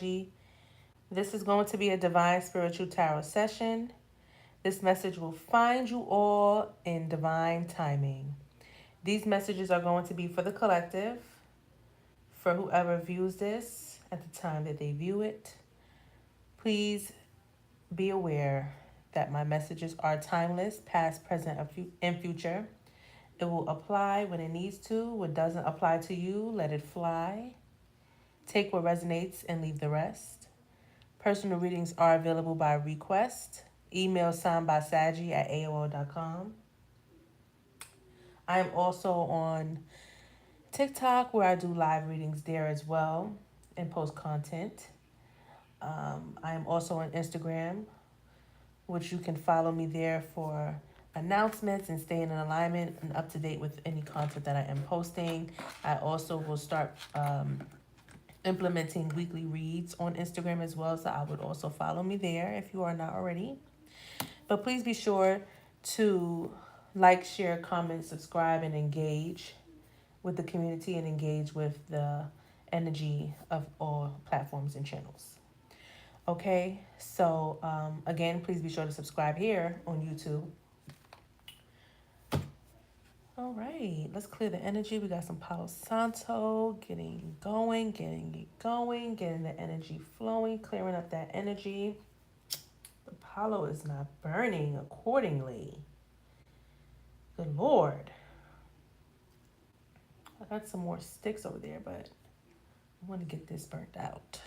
SignedBySagi. This is going to be a Divine Spiritual Tarot session. This message will find you all in divine timing. These messages are going to be for the collective, for whoever views this at the time that they view it. Please be aware that my messages are timeless, past, present, and future. It will apply when it needs to. What doesn't apply to you, let it fly. Take what resonates and leave the rest. Personal readings are available by request. Email SignedBySagi@aol.com. I am also on TikTok where I do live readings there as well and post content. I am also on Instagram, which you can follow me there for announcements and staying in alignment and up to date with any content that I am posting. I also will start implementing weekly reads on Instagram as well, so I would also follow me there if you are not already. But please be sure to like, share, comment, subscribe, and engage with the community and engage with the energy of all platforms and channels. Okay, so again, please be sure to subscribe here on YouTube. All right, let's clear the energy. We got some Palo Santo getting it going, getting the energy flowing, clearing up that energy. The Palo is not burning accordingly. Good Lord. I got some more sticks over there, but I want to get this burnt out.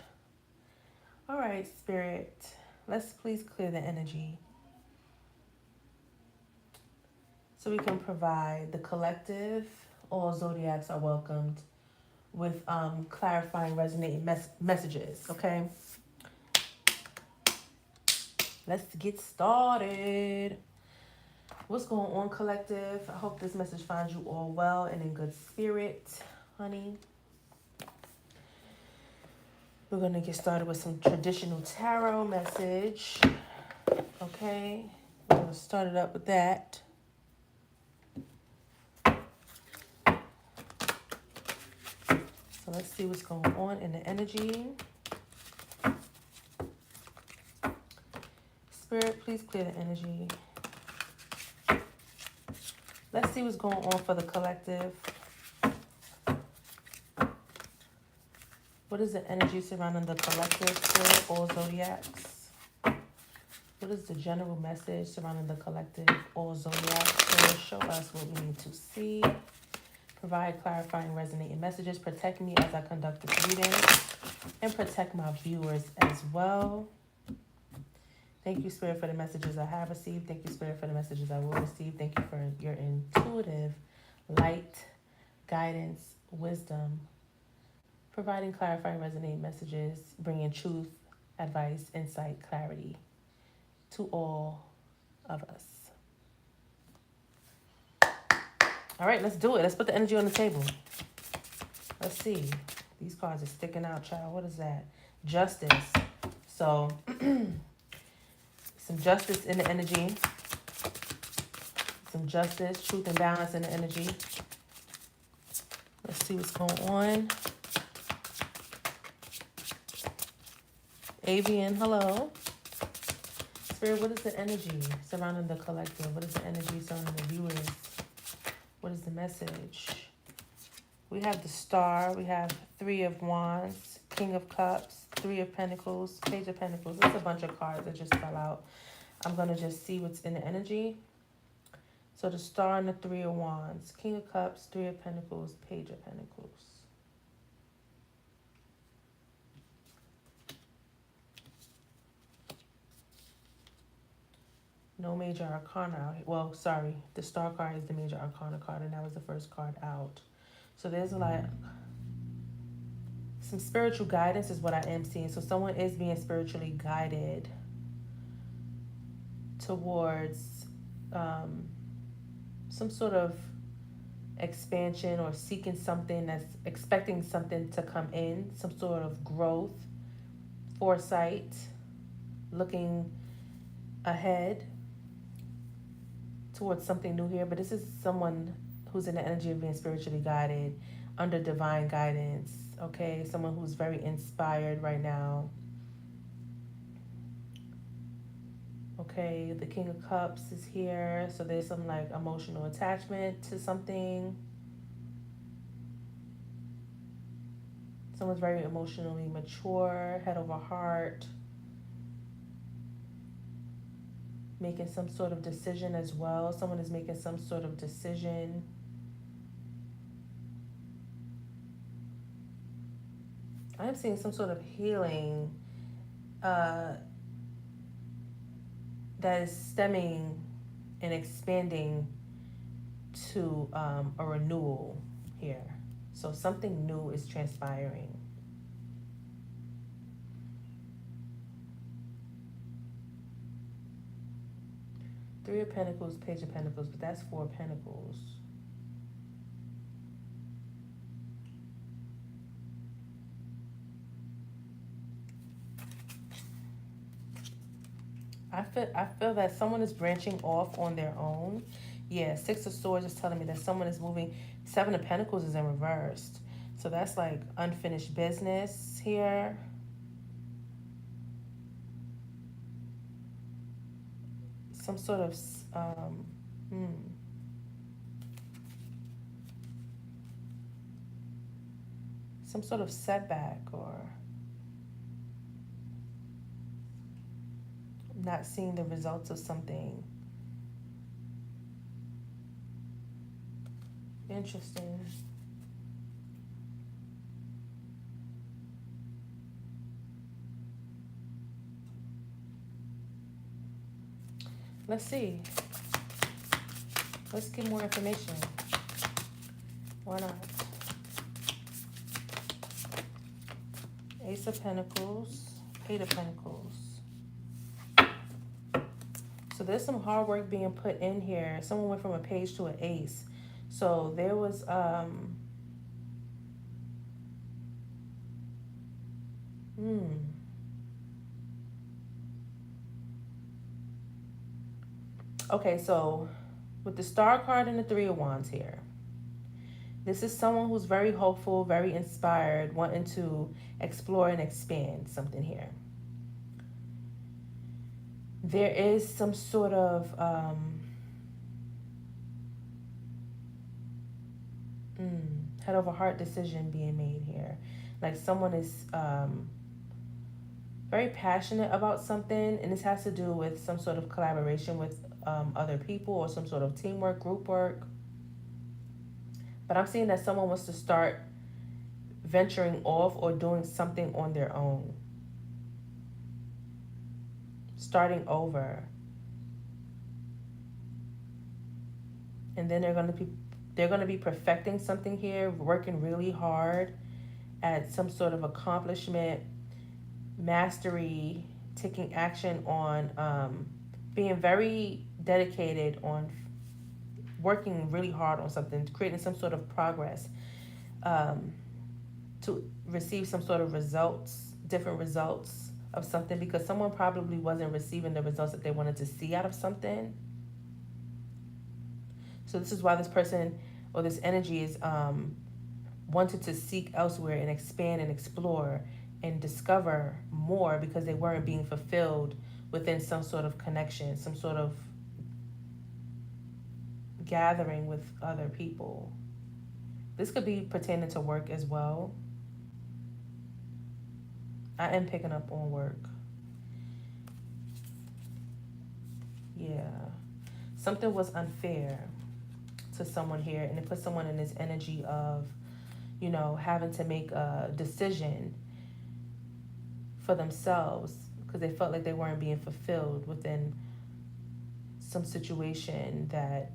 All right, Spirit, let's please clear the energy so we can provide the collective. All zodiacs are welcomed with clarifying, resonating messages, okay? Let's get started. What's going on, collective? I hope this message finds you all well and in good spirit, honey. We're going to get started with some traditional tarot message, okay? We're going to start it up with that. So let's see what's going on in the energy. Spirit, please clear the energy. Let's see what's going on for the collective. What is the energy surrounding the collective, Spirit, all zodiacs? What is the general message surrounding the collective, all zodiacs? Spirit, show us what we need to see. Provide clarifying, resonating messages. Protect me as I conduct this reading. And protect my viewers as well. Thank you, Spirit, for the messages I have received. Thank you, Spirit, for the messages I will receive. Thank you for your intuitive light, guidance, wisdom. Providing clarifying, resonating messages. Bringing truth, advice, insight, clarity to all of us. All right, let's do it. Let's put the energy on the table. Let's see. These cards are sticking out, child. What is that? Justice. So, some justice in the energy. Some justice, truth, and balance in the energy. Let's see what's going on. Avian, hello. Spirit, what is the energy surrounding the collective? What is the energy surrounding the viewers? What is the message? We have the Star. We have Three of Wands, King of Cups, Three of Pentacles, Page of Pentacles. There's a bunch of cards that just fell out. I'm going to just see what's in the energy. So the Star and the Three of Wands, King of Cups, Three of Pentacles, Page of Pentacles. No major arcana out. Well, sorry. The Star card is the major arcana card, and that was the first card out. So there's some spiritual guidance is what I am seeing. So someone is being spiritually guided towards some sort of expansion or seeking something, that's expecting something to come in, some sort of growth, foresight, looking ahead towards something new here. But this is someone who's in the energy of being spiritually guided, under divine guidance, Okay, someone who's very inspired right now. Okay, the King of Cups is here. So there's some like emotional attachment to something. Someone's very emotionally mature, head over heart. Making some sort of decision as well. Someone is making some sort of decision. I'm seeing some sort of healing that is stemming and expanding to a renewal here. So something new is transpiring. Three of Pentacles, Page of Pentacles, but that's Four of Pentacles. I feel that someone is branching off on their own. Yeah, Six of Swords is telling me that someone is moving. Seven of Pentacles is in reversed. So that's like unfinished business here. Some sort of some sort of setback, or not seeing the results of something. Interesting. Let's see. Let's get more information. Why not? Ace of Pentacles, Eight of Pentacles. So there's some hard work being put in here. Someone went from a page to an ace. So there was Okay, so with the Star card and the Three of Wands here, this is someone who's very hopeful, very inspired, wanting to explore and expand something here. There is some sort of head over heart decision being made here. Like someone is very passionate about something, and this has to do with some sort of collaboration with other people or some sort of teamwork, group work. But I'm seeing that someone wants to start venturing off or doing something on their own. Starting over. And then they're going to be perfecting something here, working really hard at some sort of accomplishment, mastery, taking action on being very dedicated on working really hard on something, creating some sort of progress to receive some sort of results, different results of something, because someone probably wasn't receiving the results that they wanted to see out of something. So this is why this person or this energy is wanted to seek elsewhere and expand and explore and discover more, because they weren't being fulfilled within some sort of connection, some sort of gathering with other people. This could be pertaining to work as well. I am picking up on work. Yeah. Something was unfair to someone here, and it put someone in this energy of, you know, having to make a decision for themselves because they felt like they weren't being fulfilled within some situation, that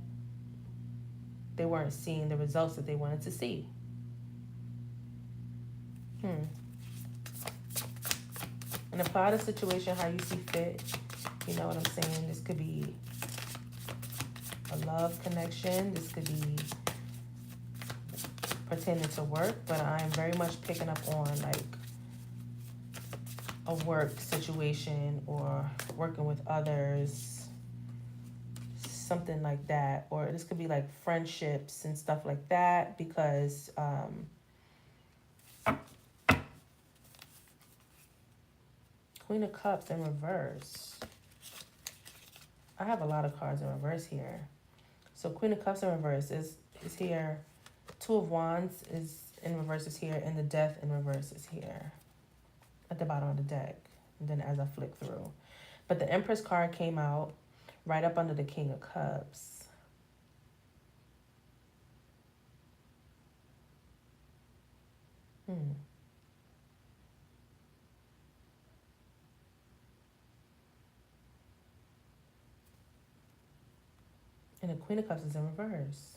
they weren't seeing the results that they wanted to see. And apply the situation how you see fit. You know what I'm saying? This could be a love connection. This could be pertaining to work, but I'm very much picking up on like a work situation or working with others, something like that. Or this could be like friendships and stuff like that, because Queen of Cups in reverse. I have a lot of cards in reverse here. So Queen of Cups in reverse is here. Two of Wands is in reverse is here. And the Death in reverse is here. At the bottom of the deck. And then as I flick through. But the Empress card came out right up under the King of Cups. And the Queen of Cups is in reverse.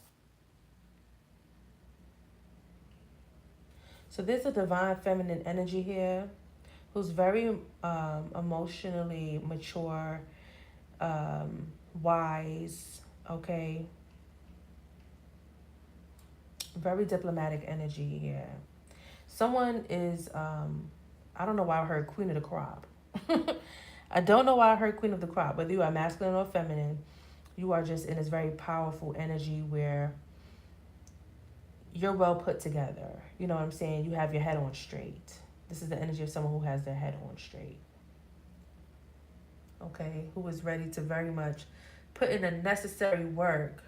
So there's a divine feminine energy here who's very emotionally mature, wise, okay? Very diplomatic energy here. Someone is, I don't know why I heard Queen of the Crop. I don't know why I heard Queen of the Crop. Whether you are masculine or feminine, you are just in this very powerful energy where you're well put together. You know what I'm saying? You have your head on straight. This is the energy of someone who has their head on straight. Okay? Who is ready to very much put in the necessary work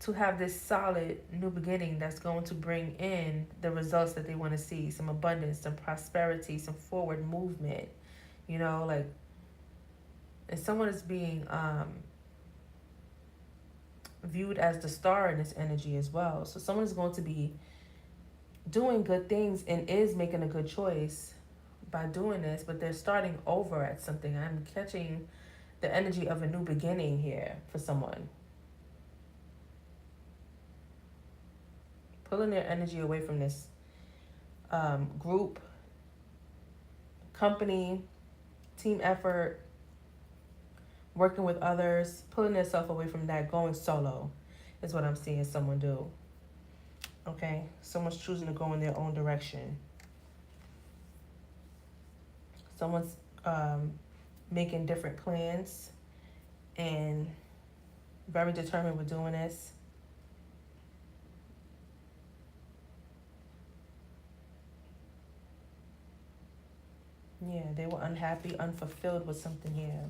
to have this solid new beginning that's going to bring in the results that they want to see. Some abundance, some prosperity, some forward movement. You know, like, and someone is being viewed as the star in this energy as well. So someone is going to be doing good things and is making a good choice by doing this, but they're starting over at something. I'm catching the energy of a new beginning here for someone. Pulling their energy away from this group, company, team effort, working with others, pulling themselves away from that, going solo is what I'm seeing someone do. Okay? Someone's choosing to go in their own direction. Someone's making different plans and very determined with doing this. Yeah, they were unhappy, unfulfilled with something here.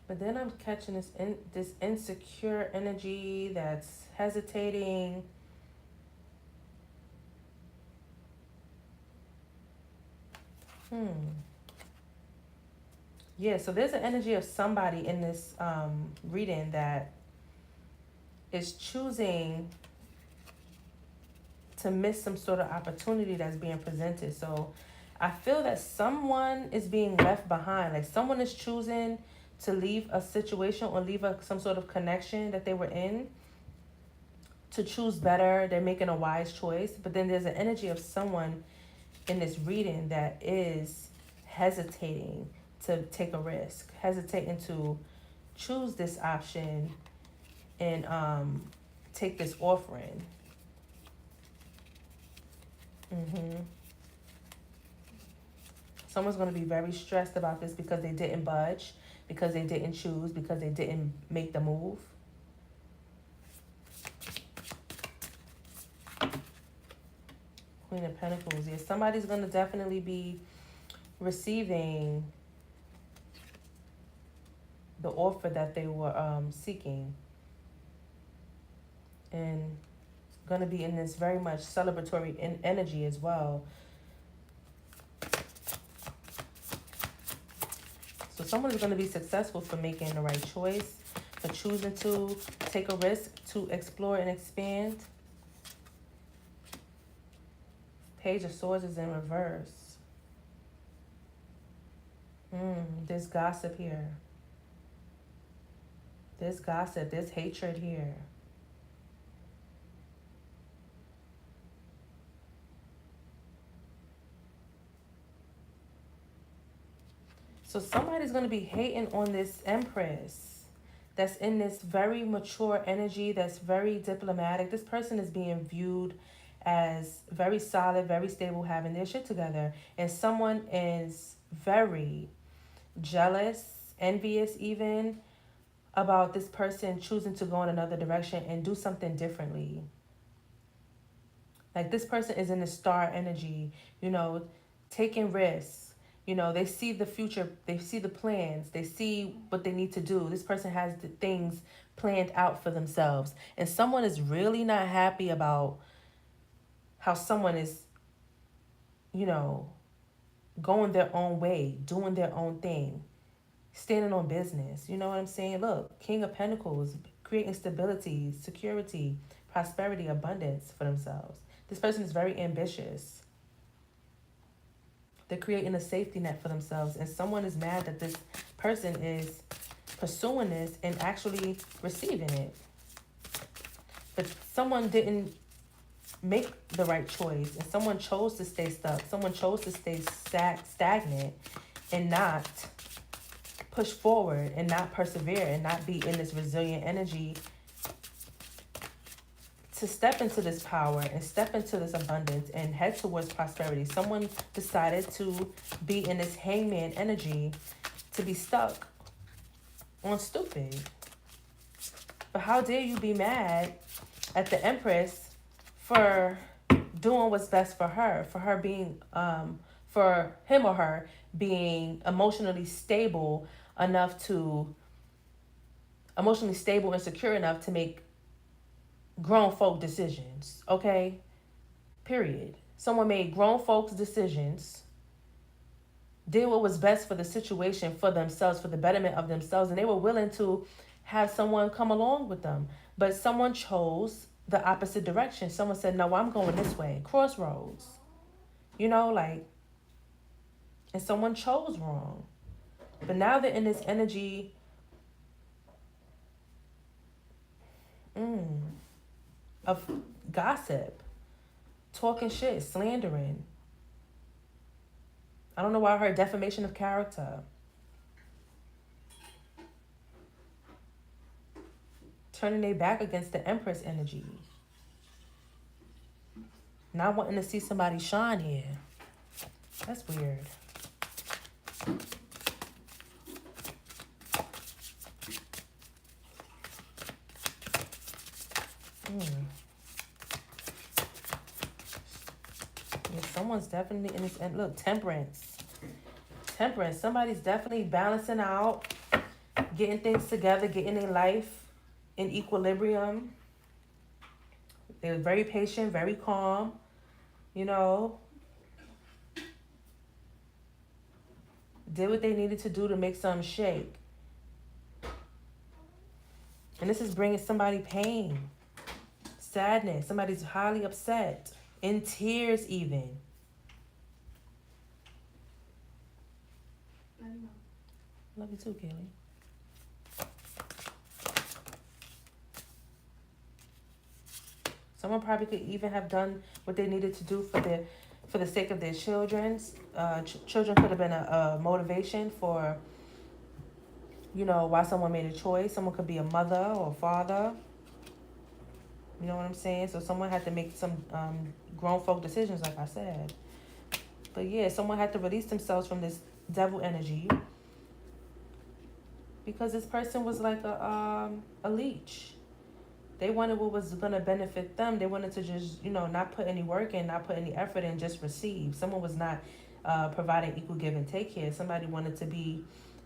But then I'm catching this insecure energy that's hesitating. Yeah, so there's an energy of somebody in this reading that is choosing to miss some sort of opportunity that's being presented. So I feel that someone is being left behind. Like someone is choosing to leave a situation or leave some sort of connection that they were in to choose better. They're making a wise choice. But then there's an energy of someone in this reading that is hesitating to take a risk, hesitating to choose this option and take this offering. Someone's going to be very stressed about this because they didn't budge, because they didn't choose, because they didn't make the move. Queen of Pentacles. Yeah, somebody's going to definitely be receiving the offer that they were seeking. And going to be in this very much celebratory energy as well. So someone is going to be successful for making the right choice, for choosing to take a risk, to explore and expand. Page of Swords is in reverse. There's gossip here. There's gossip. There's hatred here. So somebody's going to be hating on this Empress that's in this very mature energy, that's very diplomatic. This person is being viewed as very solid, very stable, having their shit together. And someone is very jealous, envious even, about this person choosing to go in another direction and do something differently. Like, this person is in the star energy, you know, taking risks. You know, they see the future, they see the plans, they see what they need to do. This person has the things planned out for themselves. And someone is really not happy about how someone is, you know, going their own way, doing their own thing, standing on business. You know what I'm saying? Look, King of Pentacles, creating stability, security, prosperity, abundance for themselves. This person is very ambitious. They're creating a safety net for themselves. And someone is mad that this person is pursuing this and actually receiving it. But someone didn't make the right choice. And someone chose to stay stuck. Someone chose to stay stagnant and not push forward and not persevere and not be in this resilient energy to step into this power and step into this abundance and head towards prosperity. Someone decided to be in this hangman energy, to be stuck on stupid. But how dare you be mad at the Empress for doing what's best for her being, for him or her being emotionally stable and secure enough to make grown folk decisions, okay? Period. Someone made grown folks decisions, did what was best for the situation, for themselves, for the betterment of themselves, and they were willing to have someone come along with them. But someone chose the opposite direction. Someone said, no, I'm going this way. Crossroads. You know, like, and someone chose wrong. But now they're in this energy of gossip, talking shit, slandering. I don't know why I heard defamation of character. Turning their back against the Empress energy. Not wanting to see somebody shine here. That's weird. Yeah, someone's definitely in this end. Look, temperance. Temperance. Somebody's definitely balancing out, getting things together, getting their life in equilibrium. They're very patient, very calm, you know. Did what they needed to do to make something shake. And this is bringing somebody pain, sadness. Somebody's highly upset, in tears even. Love you too, Kaylee. Someone probably could even have done what they needed to do for the sake of their children. Children could have been a motivation for, you know, why someone made a choice. Someone could be a mother or a father. You know what I'm saying? So someone had to make some grown folk decisions, like I said. But yeah, someone had to release themselves from this devil energy, because this person was like a leech. They wanted what was going to benefit them. They wanted to just, you know, not put any work in, not put any effort in, just receive. Someone was not providing equal give and take here. Somebody wanted to be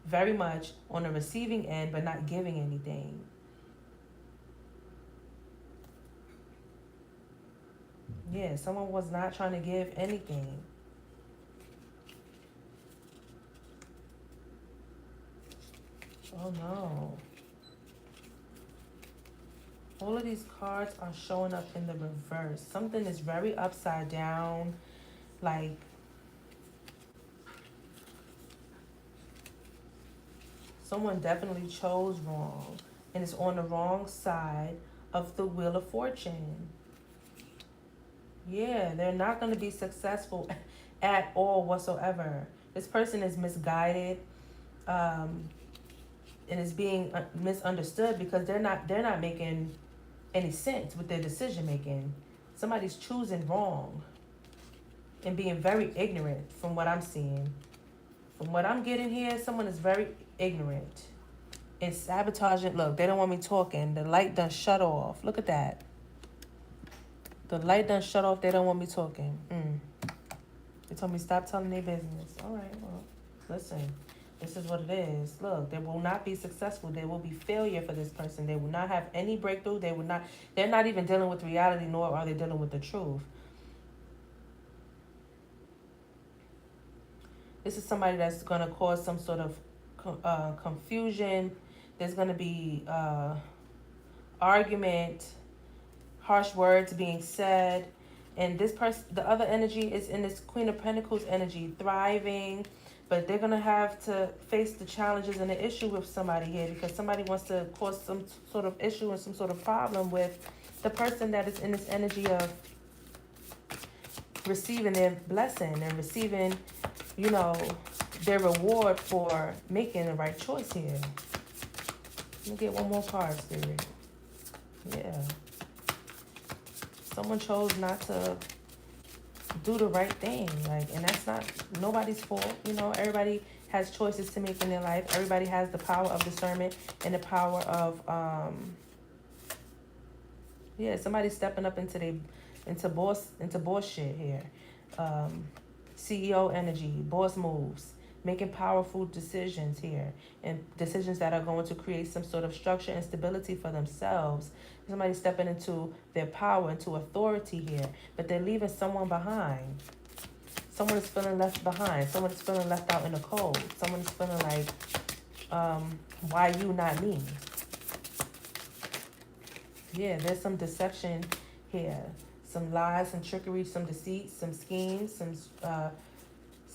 very much on the receiving end, but not giving anything. Yeah, someone was not trying to give anything. Oh no. All of these cards are showing up in the reverse. Something is very upside down. Like, someone definitely chose wrong and is on the wrong side of the Wheel of Fortune. Yeah, they're not going to be successful at all whatsoever. This person is misguided, and is being misunderstood because they're not making any sense with their decision making. Somebody's choosing wrong and being very ignorant from what I'm seeing. From what I'm getting here, someone is very ignorant. and sabotaging. Look, they don't want me talking. The light done shut off. Look at that. The light done shut off. They don't want me talking. They told me stop telling their business. All right, well, listen. This is what it is. Look, they will not be successful. There will be failure for this person. They will not have any breakthrough. They're not even dealing with reality, nor are they dealing with the truth. This is somebody that's going to cause some sort of confusion. There's going to be argument, harsh words being said. And this person, the other energy is in this Queen of Pentacles energy, thriving. But they're going to have to face the challenges and the issue with somebody here, because somebody wants to cause some sort of issue and some sort of problem with the person that is in this energy of receiving their blessing and receiving, you know, their reward for making the right choice here. Let me get one more card, Spirit. Yeah. Someone chose not to do the right thing, like, and that's not nobody's fault. You know, everybody has choices to make in their life. Everybody has the power of discernment and the power of somebody stepping up into boss shit here. CEO energy, boss moves, making powerful decisions here, and decisions that are going to create some sort of structure and stability for themselves. Somebody stepping into their power, into authority here, but they're leaving someone behind. Someone is feeling left behind. Someone is feeling left out in the cold. Someone is feeling like, why you, not me? Yeah, there's some deception here. Some lies, some trickery, some deceit, some schemes, some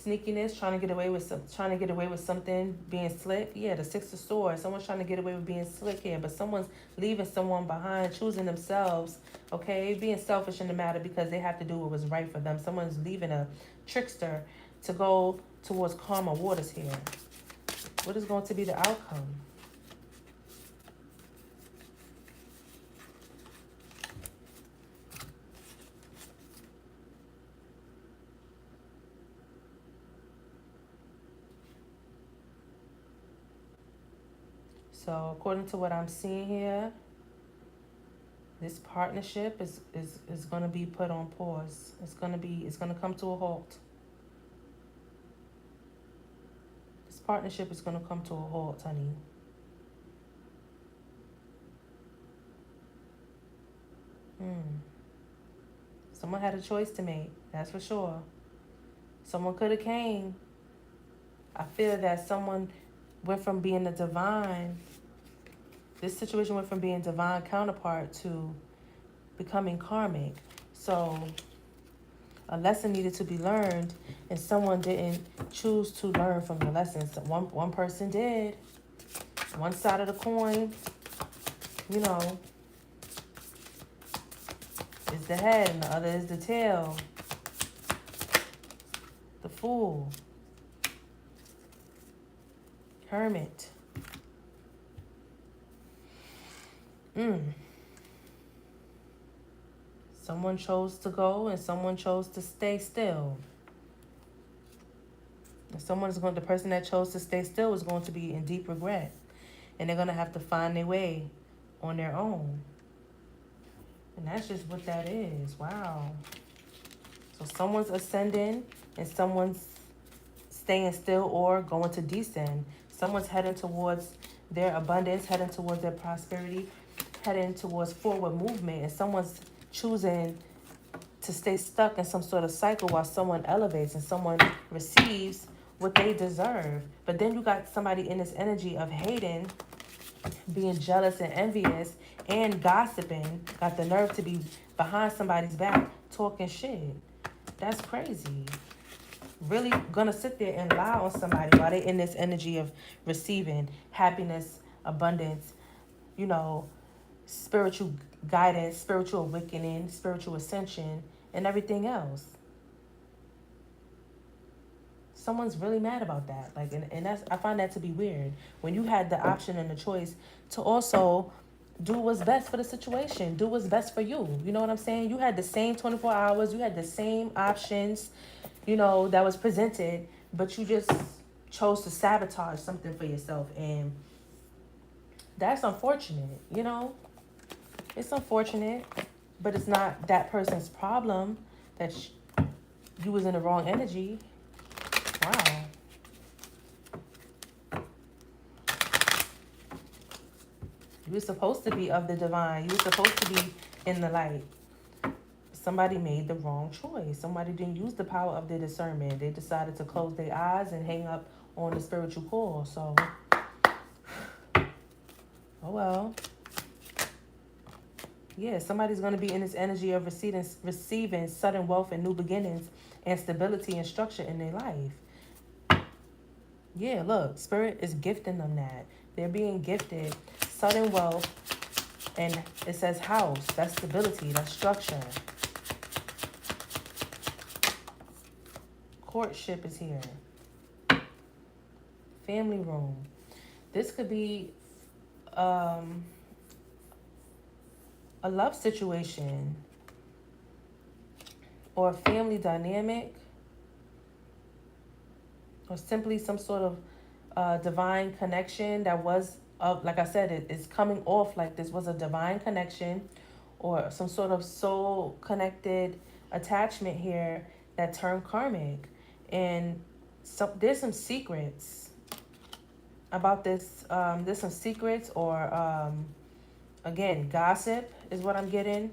sneakiness, trying to get away with something, being slick. Yeah, the Six of Swords. Someone's trying to get away with being slick here, but someone's leaving someone behind, choosing themselves, okay? Being selfish in the matter because they have to do what was right for them. Someone's leaving a trickster to go towards calmer waters here. What is going to be the outcome? So according to what I'm seeing here, this partnership is going to be put on pause. It's going to come to a halt. This partnership is going to come to a halt, honey. Someone had a choice to make, that's for sure. Someone could have came. I feel that someone went from being a divine, this situation went from being divine counterpart to becoming karmic. So a lesson needed to be learned, and someone didn't choose to learn from the lessons. One person did. One side of the coin, you know, is the head and the other is the tail. The Fool. Hermit. Someone chose to go and someone chose to stay still. And the person that chose to stay still is going to be in deep regret. And they're going to have to find their way on their own. And that's just what that is. Wow. So someone's ascending and someone's staying still or going to descend. Someone's heading towards their abundance, heading towards their prosperity, heading towards forward movement, and someone's choosing to stay stuck in some sort of cycle while someone elevates and someone receives what they deserve. But then you got somebody in this energy of hating, being jealous and envious, and gossiping, got the nerve to be behind somebody's back talking shit. That's crazy. Really gonna sit there and lie on somebody while they in this energy of receiving happiness, abundance, you know, spiritual guidance, spiritual awakening, spiritual ascension, and everything else. Someone's really mad about that. Like, and that's, I find that to be weird. When you had the option and the choice to also do what's best for the situation, do what's best for you. You know what I'm saying? You had the same 24 hours, you had the same options, you know, that was presented, but you just chose to sabotage something for yourself. And That's unfortunate, you know? It's unfortunate, but it's not that person's problem that you was in the wrong energy. Wow. You were supposed to be of the divine. You were supposed to be in the light. Somebody made the wrong choice. Somebody didn't use the power of their discernment. They decided to close their eyes and hang up on the spiritual call. So, oh well. Yeah, somebody's going to be in this energy of receiving sudden wealth and new beginnings and stability and structure in their life. Yeah, look, Spirit is gifting them that. They're being gifted sudden wealth, and it says house. That's stability, that's structure. Courtship is here. Family room. This could be a love situation or a family dynamic, or simply some sort of divine connection that was, like I said, it's coming off like this was a divine connection or some sort of soul connected attachment here that turned karmic. And so there's some secrets about this. There's some secrets, or again, gossip is what I'm getting.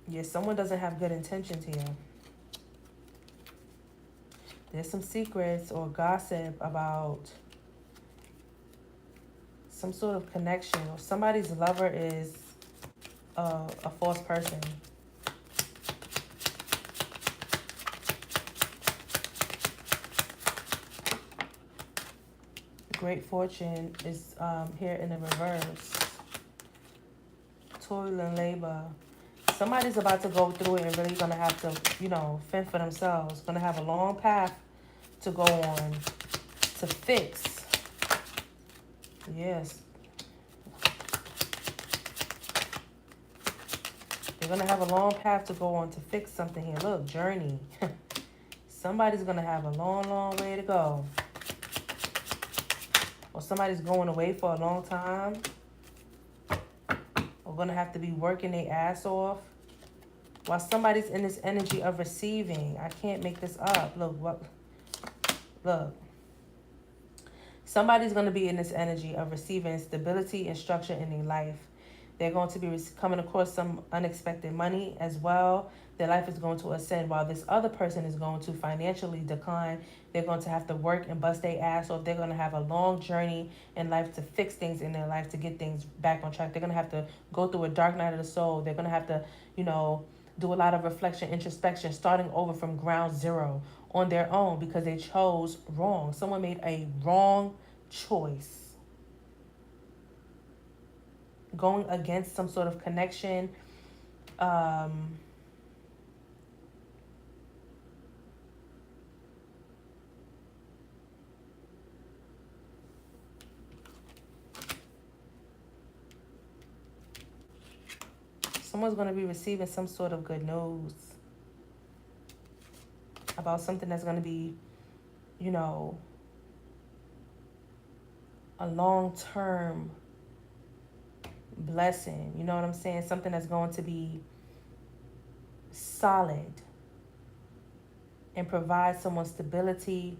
Yeah, someone doesn't have good intentions here. There's some secrets or gossip about some sort of connection, or somebody's lover is a false person. Great fortune is here in the reverse. Toil and labor. Somebody's about to go through it and really gonna have to, fend for themselves. Gonna have a long path to go on to fix. Yes. They're gonna have a long path to go on to fix something here. Look, journey. Somebody's gonna have a long, long way to go. Or somebody's going away for a long time. Or gonna have to be working their ass off. While somebody's in this energy of receiving. I can't make this up. Look. Somebody's going to be in this energy of receiving stability and structure in their life. They're going to be coming across some unexpected money as well. Their life is going to ascend, while this other person is going to financially decline. They're going to have to work and bust their ass off. They're going to have a long journey in life to fix things in their life, to get things back on track. They're going to have to go through a dark night of the soul. They're going to have to, do a lot of reflection, introspection, starting over from ground zero on their own because they chose wrong. Someone made a wrong choice. Going against some sort of connection. Someone's going to be receiving some sort of good news about something that's going to be, a long-term blessing. You know what I'm saying? Something that's going to be solid and provide someone stability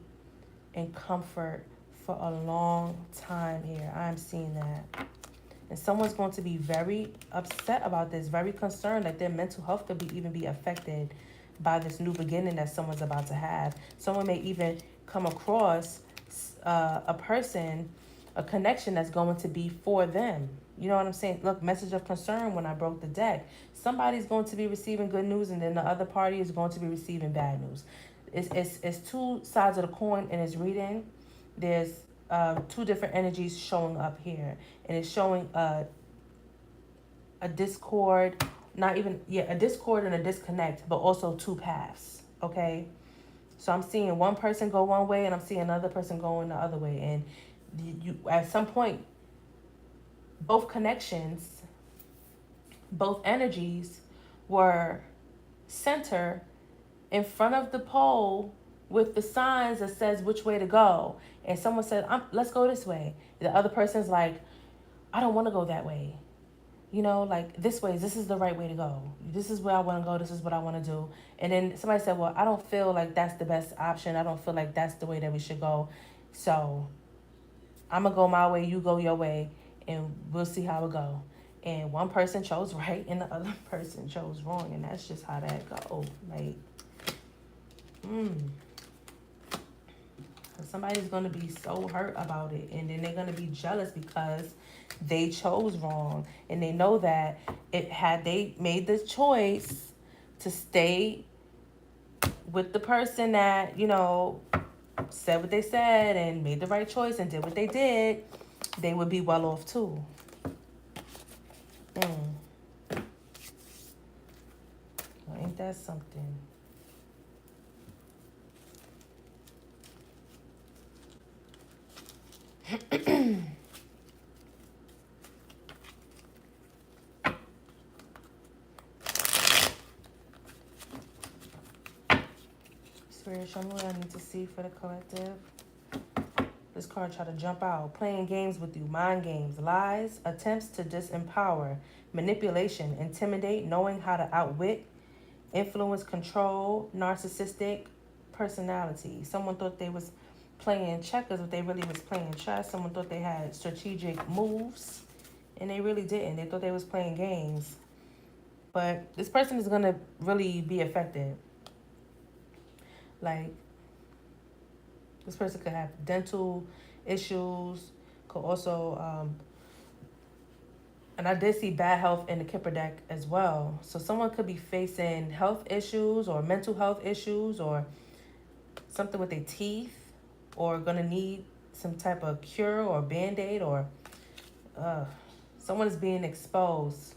and comfort for a long time here. I'm seeing that. And someone's going to be very upset about this, very concerned that their mental health could even be affected by this new beginning that someone's about to have. Someone may even come across a person, a connection that's going to be for them. You know what I'm saying? Look, message of concern when I broke the deck. Somebody's going to be receiving good news, and then the other party is going to be receiving bad news. It's two sides of the coin in this reading. There's two different energies showing up here, and it's showing a discord, a discord and a disconnect, but also two paths. Okay, so I'm seeing one person go one way, and I'm seeing another person going the other way, and you at some point, both connections, both energies were center in front of the pole with the signs that says which way to go. and someone said, let's go this way. The other person's like, I don't want to go that way. You know, like this way, this is the right way to go. This is where I want to go. This is what I want to do. And then somebody said, well, I don't feel like that's the best option. I don't feel like that's the way that we should go. So I'm going to go my way, you go your way, and we'll see how it go. And one person chose right and the other person chose wrong. And that's just how that go. Like, somebody's going to be so hurt about it. And then they're going to be jealous because they chose wrong. And they know that had they made the choice to stay with the person that, you know, said what they said and made the right choice and did what they did, they would be well off too. Well, ain't that something? Spirit, show me what I need to see for the collective. This card try to jump out. Playing games with you. Mind games. Lies. Attempts to disempower. Manipulation. Intimidate. Knowing how to outwit. Influence. Control. Narcissistic personality. Someone thought they was playing checkers, but they really was playing chess. Someone thought they had strategic moves, and they really didn't. They thought they was playing games. But this person is going to really be affected. Like, this person could have dental issues, could also, and I did see bad health in the Kipper deck as well. So someone could be facing health issues or mental health issues or something with their teeth, or gonna need some type of cure or Band-Aid, or someone is being exposed.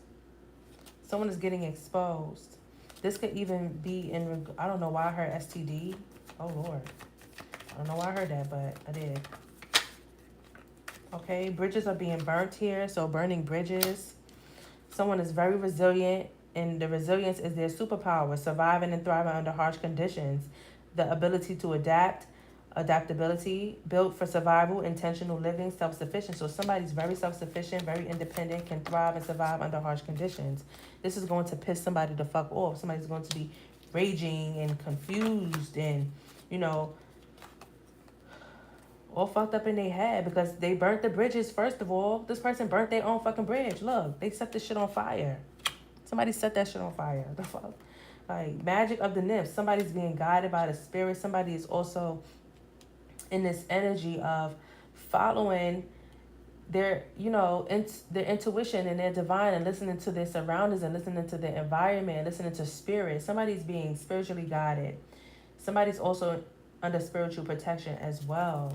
Someone is getting exposed. This could even be in, I don't know why I heard STD. Oh, Lord. I don't know why I heard that, but I did. Okay, bridges are being burnt here, so burning bridges. Someone is very resilient, and the resilience is their superpower, surviving and thriving under harsh conditions. The ability to adapt, adaptability, built for survival, intentional living, self-sufficient. So somebody's very self-sufficient, very independent, can thrive and survive under harsh conditions. This is going to piss somebody the fuck off. Somebody's going to be raging and confused and, you know, all fucked up in their head because they burnt the bridges. First of all, this person burnt their own fucking bridge. Look, they set this shit on fire. Somebody set that shit on fire. The fuck? Like, magic of the nymphs. Somebody's being guided by the spirit. Somebody is also in this energy of following their, you know, their intuition and their divine, and listening to their surroundings and listening to their environment and listening to spirit. Somebody's being spiritually guided. Somebody's also under spiritual protection as well.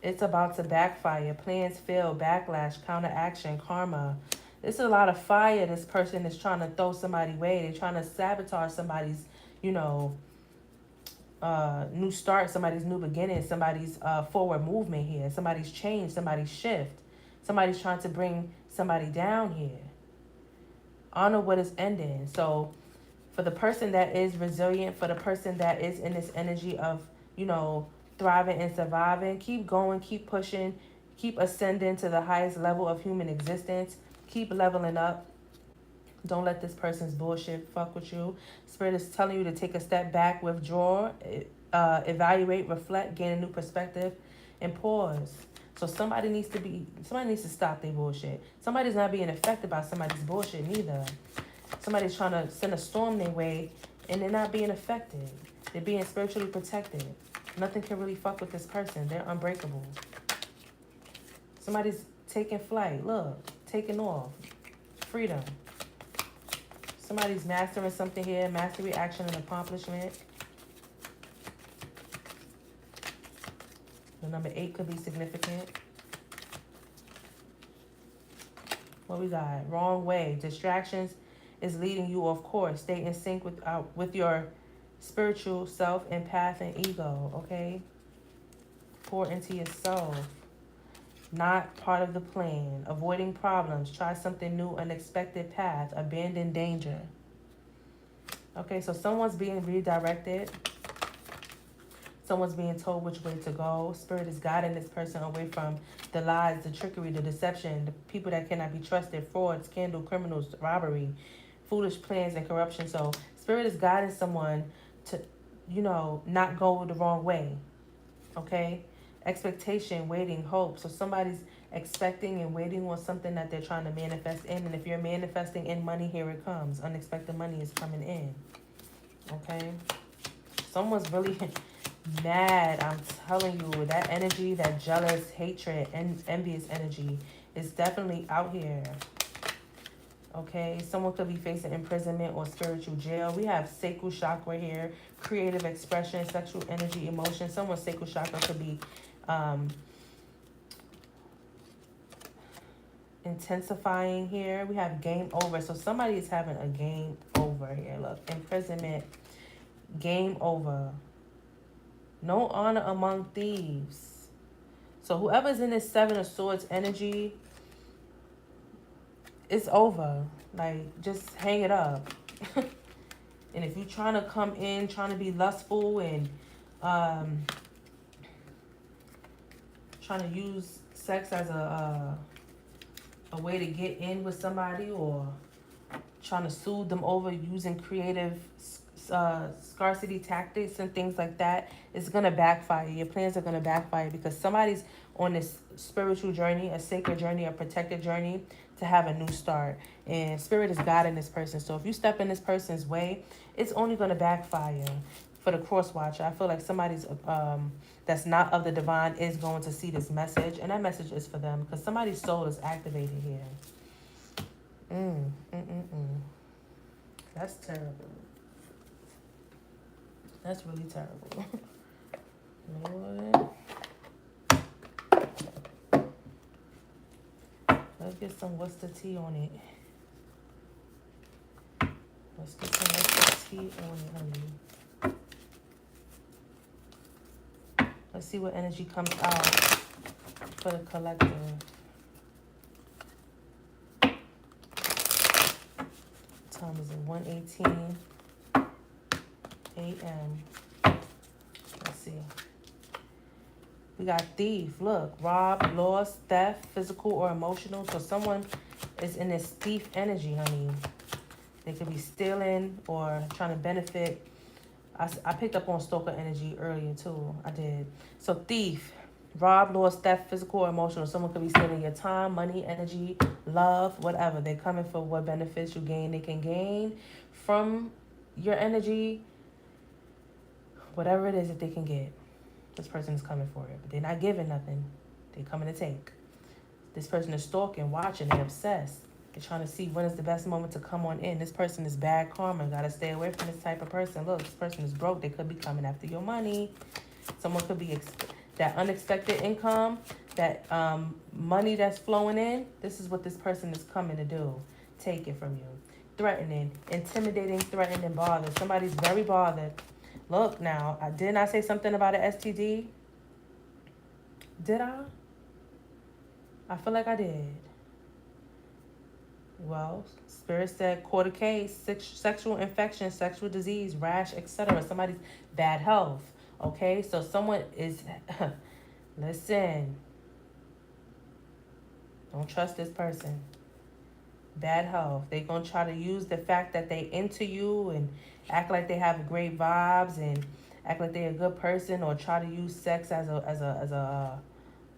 It's about to backfire. Plans fail, backlash, counteraction, karma. This is a lot of fire this person is trying to throw somebody away. They're trying to sabotage somebody's, you know, new start, somebody's new beginning, somebody's forward movement here. Somebody's change, somebody's shift. Somebody's trying to bring somebody down here. Honor what is ending. So for the person that is resilient, for the person that is in this energy of, you know, thriving and surviving, keep going, keep pushing, keep ascending to the highest level of human existence, keep leveling up. Don't let this person's bullshit fuck with you. Spirit is telling you to take a step back, withdraw, evaluate, reflect, gain a new perspective, and pause. So somebody needs to stop their bullshit. Somebody's not being affected by somebody's bullshit neither. Somebody's trying to send a storm their way and they're not being affected. They're being spiritually protected. Nothing can really fuck with this person. They're unbreakable. Somebody's taking flight. Look, taking off. Freedom. Somebody's mastering something here. Mastery, action, and accomplishment. The number 8 could be significant. What we got? Wrong way. Distractions is leading you off course. Stay in sync with your spiritual self and path and ego, okay? Pour into yourself. Not part of the plan. Avoiding problems. Try something new, unexpected path. Abandon danger. Okay, so someone's being redirected. Someone's being told which way to go. Spirit is guiding this person away from the lies, the trickery, the deception, the people that cannot be trusted, fraud, scandal, criminals, robbery, foolish plans, and corruption. So Spirit is guiding someone to, not go the wrong way. Okay? Expectation, waiting, hope. So somebody's expecting and waiting on something that they're trying to manifest in. And if you're manifesting in money, here it comes. Unexpected money is coming in. Okay? Someone's really mad. I'm telling you, that energy, that jealous, hatred, and envious energy is definitely out here. Okay, someone could be facing imprisonment or spiritual jail. We have sacral chakra here, creative expression, sexual energy, emotion. Someone's sacral chakra could be intensifying here. We have game over. So somebody is having a game over here. Look, imprisonment, game over. No honor among thieves. So whoever's in this Seven of Swords energy, it's over. Like, just hang it up. And if you're trying to come in, trying to be lustful and trying to use sex as a way to get in with somebody, or trying to soothe them over using creative scarcity tactics and things like that, it's going to backfire. Your plans are going to backfire because somebody's on this spiritual journey, a sacred journey, a protected journey to have a new start. And Spirit is guiding this person. So if you step in this person's way, it's only going to backfire. For the cross watcher, I feel like somebody's that's not of the divine is going to see this message. And that message is for them because somebody's soul is activated here. That's terrible. That's really terrible. Lord. Let's get some what's the tea on it. Let's get some what's the tea on it, honey. Let's see what energy comes out for the collective. Time is at 1:18 a.m. Let's see. We got thief. Look, rob, loss, theft, physical or emotional. So someone is in this thief energy, honey. They could be stealing or trying to benefit. I picked up on stalker energy earlier too. I did. So thief, rob, loss, theft, physical or emotional. Someone could be stealing your time, money, energy, love, whatever. They're coming for what benefits you gain. They can gain from your energy, whatever it is that they can get. This person is coming for it, but they're not giving nothing. They're coming to take. This person is stalking, watching, they're obsessed. They're trying to see when is the best moment to come on in. This person is bad karma. Got to stay away from this type of person. Look, this person is broke. They could be coming after your money. Someone could be that unexpected income, that money that's flowing in. This is what this person is coming to do. Take it from you. Threatening, intimidating, threatening, bothered. Somebody's very bothered. Look now, didn't I say something about an STD? Did I? I feel like I did. Well, Spirit said court a case, sexual infection, sexual disease, rash, etc. Somebody's bad health. Okay, so someone is, listen, don't trust this person. Bad health. They're going to try to use the fact that they into you and act like they have great vibes and act like they're a good person, or try to use sex as a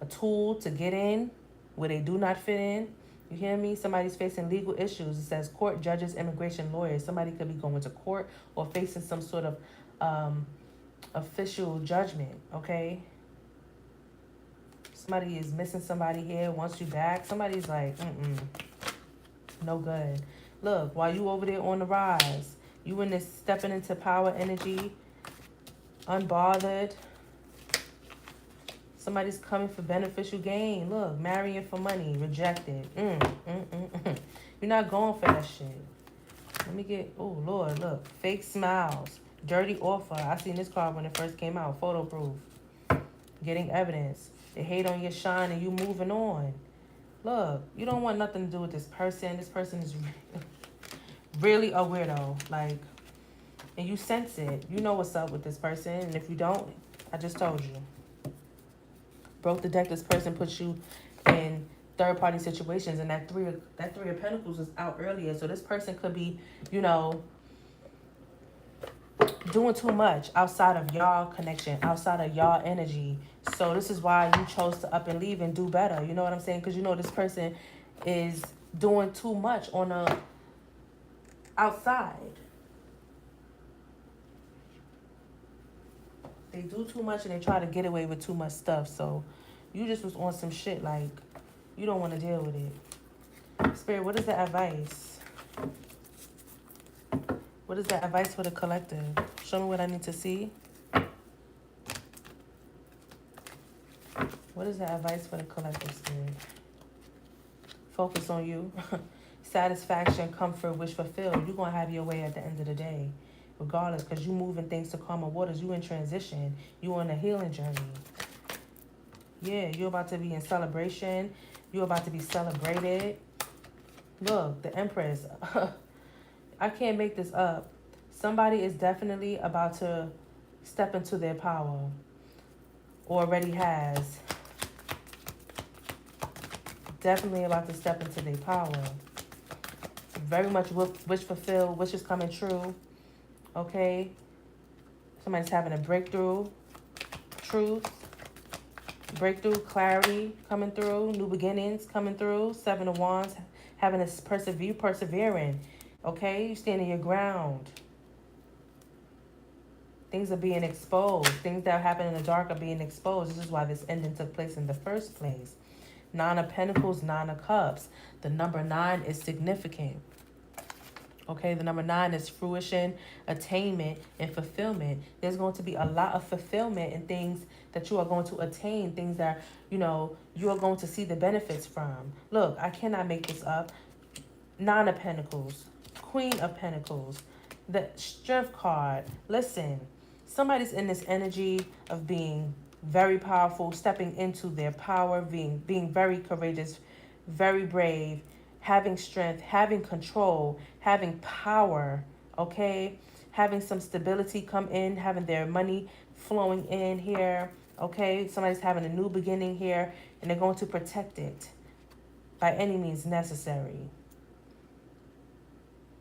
tool to get in where they do not fit in. You hear me? Somebody's facing legal issues. It says court, judges, immigration, lawyers. Somebody could be going to court or facing some sort of official judgment, okay? Somebody is missing somebody here, wants you back. Somebody's like, no good. Look, while you over there on the rise, you in this stepping into power energy, unbothered. Somebody's coming for beneficial gain. Look, marrying for money, rejected. You're not going for that shit. Let me get, oh Lord, look, fake smiles, dirty offer. I seen this card when it first came out, photo proof. Getting evidence. They hate on your shine and you moving on. Look, you don't want nothing to do with this person. This person is really a weirdo. Like, And you sense it. You know what's up with this person. And if you don't, I just told you. Broke the deck, this person puts you in third-party situations. And that three of Pentacles was out earlier. So this person could be, you know, doing too much outside of y'all connection, outside of y'all energy. So this is why you chose to up and leave and do better. You know what I'm saying? Because you know this person is doing too much on a outside. They do too much and they try to get away with too much stuff. So you just was on some shit like you don't want to deal with it. Spirit, what is the advice? What is the advice for the collective? Show me what I need to see. What is the advice for the collective, Spirit? Focus on you. Satisfaction, comfort, wish fulfilled. You're going to have your way at the end of the day. Regardless, because you moving things to calmer waters. You in transition. You on a healing journey. Yeah, you're about to be in celebration. You're about to be celebrated. Look, the Empress. I can't make this up. Somebody is definitely about to step into their power. Or already has. Definitely about to step into their power. Very much wish fulfilled. Wishes coming true. Okay? Somebody's having a breakthrough. Truth. Breakthrough. Clarity coming through. New beginnings coming through. 7 of Wands. Having a persevering. Okay? You standing your ground. Things are being exposed. Things that happen in the dark are being exposed. This is why this ending took place in the first place. 9 of Pentacles, 9 of Cups. The number 9 is significant. Okay, the number 9 is fruition, attainment, and fulfillment. There's going to be a lot of fulfillment in things that you are going to attain, things that, you know, you are going to see the benefits from. Look, I cannot make this up. 9 of Pentacles, Queen of Pentacles, the Strength card. Listen, somebody's in this energy of being very powerful, stepping into their power, being very courageous, very brave, having strength, having control, having power, okay? Having some stability come in, having their money flowing in here, okay? Somebody's having a new beginning here, and they're going to protect it by any means necessary.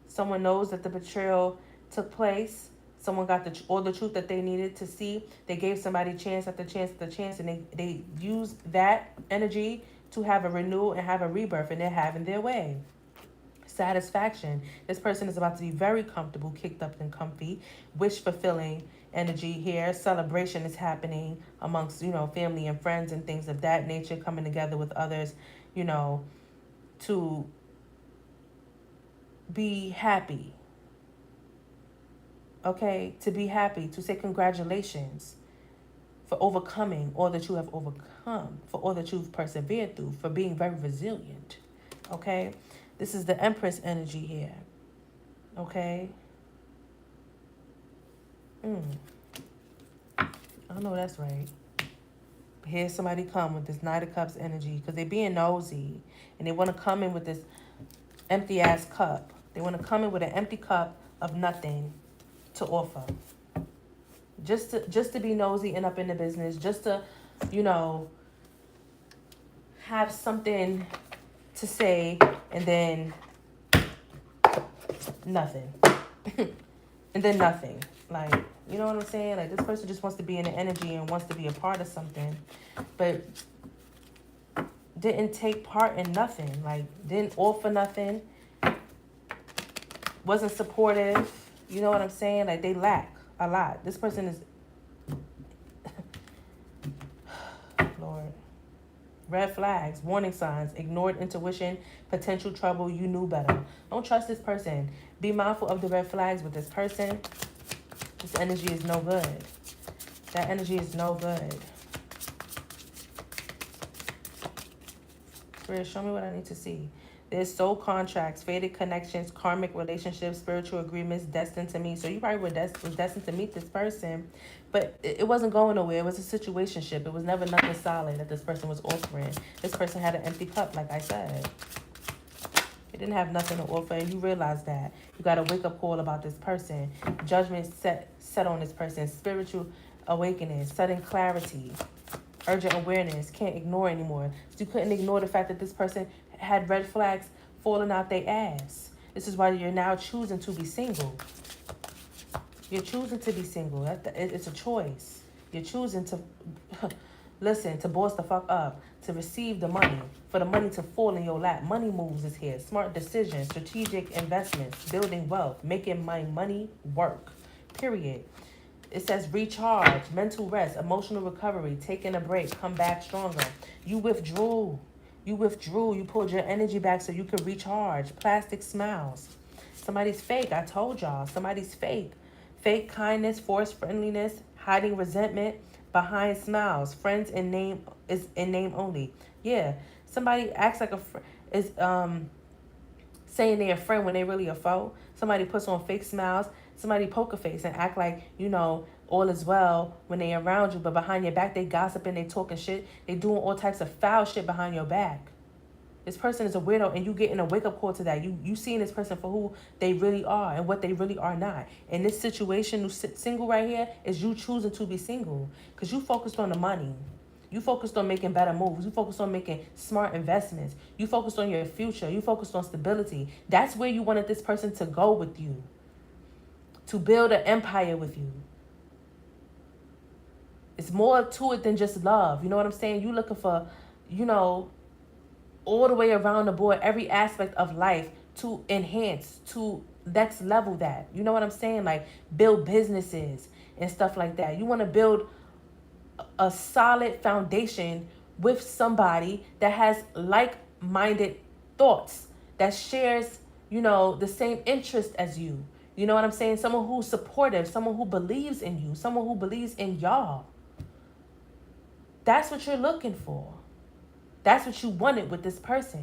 Someone knows that the betrayal took place. Someone got all the truth that they needed to see. They gave somebody chance after chance after chance, and they used that energy to have a renewal and have a rebirth, and they're having their way. Satisfaction. This person is about to be very comfortable, kicked up and comfy. Wish-fulfilling energy here. Celebration is happening amongst, you know, family and friends and things of that nature, coming together with others, you know, to be happy. Okay? To be happy, to say congratulations for overcoming all that you have overcome, for all that you've persevered through, for being very resilient. Okay? This is the Empress energy here. Okay? I know that's right. But here's somebody come with this Knight of Cups energy because they're being nosy. And they want to come in with this empty-ass cup. They want to come in with an empty cup of nothing to offer. Just to be nosy and up in the business. Just to, you know, have something to say and then nothing. And then nothing. Like, you know what I'm saying? Like, this person just wants to be in the energy and wants to be a part of something. But didn't take part in nothing. Like, didn't offer nothing. Wasn't supportive. You know what I'm saying? Like, they lack a lot. This person is... Lord. Red flags, warning signs, ignored intuition, potential trouble, you knew better. Don't trust this person. Be mindful of the red flags with this person. This energy is no good. That energy is no good. Spirit, show me what I need to see. There's soul contracts, fated connections, karmic relationships, spiritual agreements, destined to meet. So you probably was destined to meet this person, but it wasn't going nowhere. It was a situationship. It was never nothing solid that this person was offering. This person had an empty cup, like I said. They didn't have nothing to offer, and you realize that. You got a wake-up call about this person. Judgment set on this person. Spiritual awakening, sudden clarity, urgent awareness. Can't ignore anymore. So you couldn't ignore the fact that this person had red flags falling out their ass. This is why you're now choosing to be single. You're choosing to be single. It's a choice. You're choosing to, listen, to boss the fuck up, to receive the money, for the money to fall in your lap. Money moves is here. Smart decisions, strategic investments, building wealth, making my money work, period. It says recharge, mental rest, emotional recovery, taking a break, come back stronger. You withdrew. You withdrew. You pulled your energy back so you could recharge. Plastic smiles. Somebody's fake. I told y'all. Somebody's fake. Fake kindness, forced friendliness, hiding resentment behind smiles. Friends in name is in name only. Yeah. Somebody acts like is saying they're a friend when they really a foe. Somebody puts on fake smiles. Somebody poker face and act like, you know, all is well when they around you, but behind your back they gossiping, they talking shit, they doing all types of foul shit behind your back. This person is a weirdo, and you getting a wake-up call to that. You seeing this person for who they really are and what they really are not. In this situation, you single right here, is you choosing to be single because you focused on the money. You focused on making better moves. You focused on making smart investments. You focused on your future. You focused on stability. That's where you wanted this person to go with you, to build an empire with you. It's more to it than just love. You know what I'm saying? You looking for, you know, all the way around the board, every aspect of life to enhance, to next level that. You know what I'm saying? Like build businesses and stuff like that. You want to build a solid foundation with somebody that has like-minded thoughts, that shares, you know, the same interest as you. You know what I'm saying? Someone who's supportive, someone who believes in you, someone who believes in y'all. That's what you're looking for. That's what you wanted with this person.